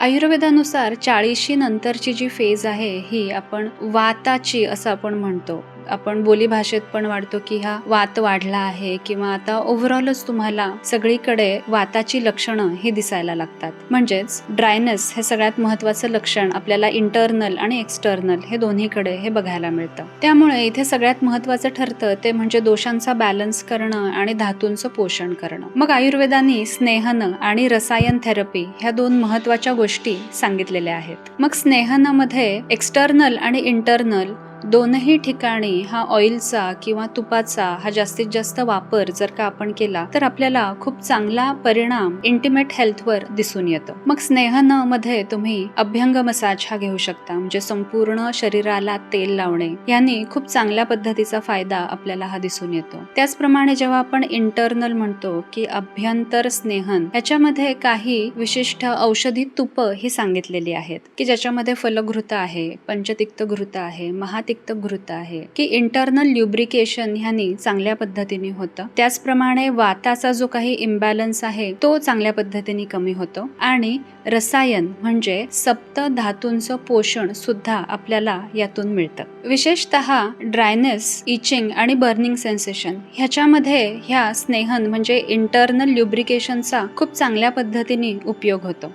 आयुर्वेदानुसार 40शी नंतरची जी फेज आहे ही आपण वाताची असं आपण म्हणतो. आपण बोलीभाषेत पण वाढतो की हा वात वाढला आहे किंवा आता ओव्हरऑलच तुम्हाला सगळीकडे वाताची लक्षणं ही दिसायला लागतात. म्हणजेच ड्रायनेस हे सगळ्यात महत्त्वाचं लक्षण आपल्याला इंटरनल आणि एक्सटर्नल हे दोन्हीकडे हे बघायला मिळतं. त्यामुळे इथे सगळ्यात महत्त्वाचं ठरतं ते म्हणजे दोषांचा बॅलन्स करणं आणि धातूंचं पोषण करणं. मग आयुर्वेदाने स्नेहन आणि रसायन थेरपी ह्या दोन महत्त्वाच्या गोष्टी सांगितलेल्या आहेत. मग स्नेहनामध्ये एक्सटर्नल आणि इंटरनल दोनही ठिकाणी हा ऑइलचा किंवा तुपाचा हा जास्तीत जास्त वापर जर का आपण केला तर आपल्याला खूप चांगला परिणाम इंटिमेट हेल्थवर दिसून येतो. मग स्नेहनामध्ये तुम्ही अभ्यंग मसाज हा घेऊ शकता, म्हणजे संपूर्ण शरीराला तेल लावणे, याने खूप चांगल्या पद्धतीचा फायदा आपल्याला हा दिसून येतो. त्याचप्रमाणे जेव्हा आपण इंटरनल म्हणतो की अभ्यंतर स्नेहन, याच्यामध्ये काही विशिष्ट औषधी तुप ही सांगितलेली आहेत की ज्याच्यामध्ये फलघृत आहे, पंचतिक्त घृत आहे, महातिक्त घृत आहे, की इंटरनल ल्युब्रिकेशन ह्यानी चांगल्या पद्धतीने होतं. त्याचप्रमाणे वाताचा जो काही इम्बॅलन्स आहे तो चांगल्या पद्धतीने कमी होतो आणि रसायन म्हणजे सप्त धातूंचं पोषण सुद्धा आपल्याला यातून मिळतं. विशेषतः ड्रायनेस, इचिंग आणि बर्निंग सेन्सेशन ह्याच्यामध्ये ह्या स्नेहन म्हणजे इंटरनल ल्युब्रिकेशनचा खूप चांगल्या पद्धतीने उपयोग होतो.